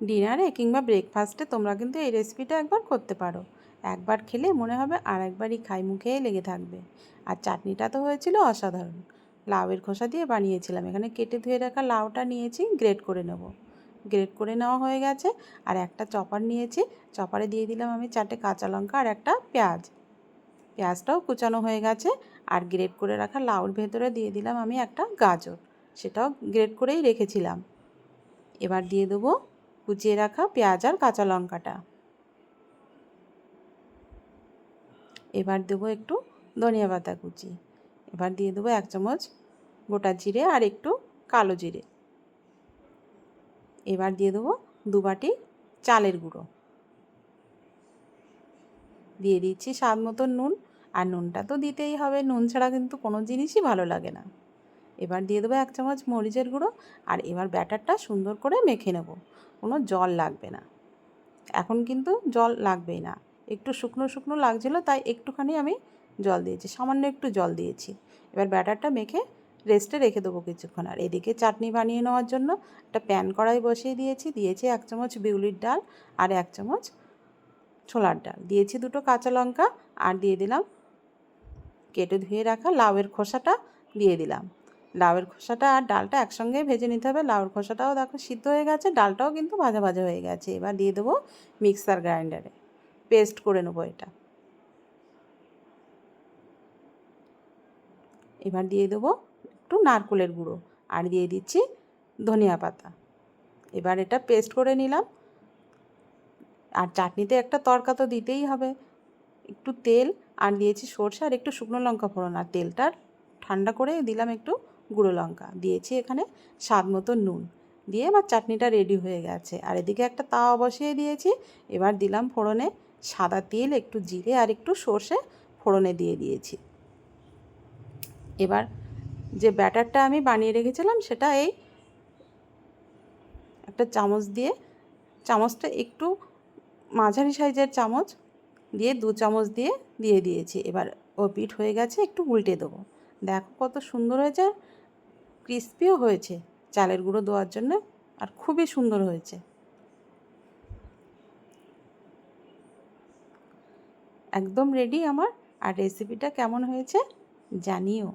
ডিনারে কিংবা ব্রেকফাস্টে তোমরা কিন্তু এই রেসিপিটা একবার করতে পারো। একবার খেলে মনে হবে আর একবারই খাই, মুখেই লেগে থাকবে। আর চাটনিটা তো হয়েছিল অসাধারণ। লাউয়ের খোসা দিয়ে বানিয়েছিলাম। এখানে কেটে ধুয়ে রাখা লাউটা নিয়েছি, গ্রেট করে নেব। গ্রেট করে নেওয়া হয়ে গেছে। আর একটা চপার নিয়েছি, চপারে দিয়ে দিলাম আমি 4টে কাঁচা লঙ্কা আর একটা পেঁয়াজ। পেঁয়াজটাও কুচানো হয়ে গেছে। আর গ্রেট করে রাখা লাউর ভেতরে দিয়ে দিলাম আমি একটা গাজর, সেটাও গ্রেট করেই রেখেছিলাম। এবার দিয়ে দেবো কুচিয়ে রাখা পেঁয়াজ আর কাঁচা লঙ্কাটা। এবার দেবো একটু ধনিয়া পাতা কুচি। এবার দিয়ে দেবো 1 চামচ গোটা জিরে আর একটু কালো জিরে। এবার দিয়ে দেবো 2 বাটি চালের গুঁড়ো। দিয়ে দিচ্ছি স্বাদ মতন নুন। আর নুনটা তো দিতেই হবে, নুন ছাড়া কিন্তু কোনো জিনিসই ভালো লাগে না। এবার দিয়ে দেবো 1 চামচ মরিচের গুঁড়ো। আর এবার ব্যাটারটা সুন্দর করে মেখে নেব, কোনো জল লাগবে না। এখন কিন্তু জল লাগবেই না, একটু শুকনো শুকনো লাগছিলো তাই একটুখানি আমি জল দিয়েছি, সামান্য একটু জল দিয়েছি। এবার ব্যাটারটা মেখে রেস্টে রেখে দেবো কিছুক্ষণ। আর এদিকে চাটনি বানিয়ে নেওয়ার জন্য একটা প্যান কড়াই বসিয়ে দিয়েছি। 1 চামচ বিউলির ডাল আর 1 চামচ ছোলার ডাল, দিয়েছি 2টো কাঁচা লঙ্কা। আর দিয়ে দিলাম কেটে ধুয়ে রাখা লাউয়ের খোসাটা দিয়ে দিলাম। লাউয়ের খোসাটা আর ডালটা একসঙ্গে ভেজে নিতে হবে। লাউয়ের খোসাটাও দেখো সিদ্ধ হয়ে গেছে, ডালটাও কিন্তু ভাজা ভাজা হয়ে গেছে। এবার দিয়ে দেবো মিক্সার গ্রাইন্ডারে, পেস্ট করে নেবো এটা। এবার দিয়ে দেবো একটু নারকেলের গুঁড়ো আর দিয়ে দিচ্ছি ধনিয়া পাতা। এবার এটা পেস্ট করে নিলাম। আর চাটনিতে একটা তড়কা তো দিতেই হবে, একটু তেল আর দিয়েছি সরষে আর একটু শুকনো লঙ্কা ফোড়ন। আর তেলটা ঠান্ডা করে দিলাম একটু গুঁড়ো লঙ্কা, দিয়েছি এখানে স্বাদ মতো নুন দিয়ে আমার চাটনিটা রেডি হয়ে গেছে। আর এদিকে একটা তাওয়া বসিয়ে দিয়েছি। এবার দিলাম ফোড়নে সাদা তেল, একটু জিরে আর একটু সর্ষে ফোড়নে দিয়ে দিয়েছি। এবার যে ব্যাটারটা আমি বানিয়ে রেখেছিলাম সেটা এই একটা চামচ দিয়ে, চামচটা একটু মাঝারি সাইজের চামচ দিয়ে 2 চামচ দিয়ে দিয়ে দিয়েছি। এবার ও পিঠ হয়ে গেছে, একটু উল্টে দেবো। দেখো কত সুন্দর হয়েছে, ক্রিস্পিও হয়েছে চালের গুঁড়ো দেওয়ার জন্য, আর খুবই সুন্দর হয়েছে। একদম রেডি আমার। আর রেসিপিটা কেমন হয়েছে জানিও।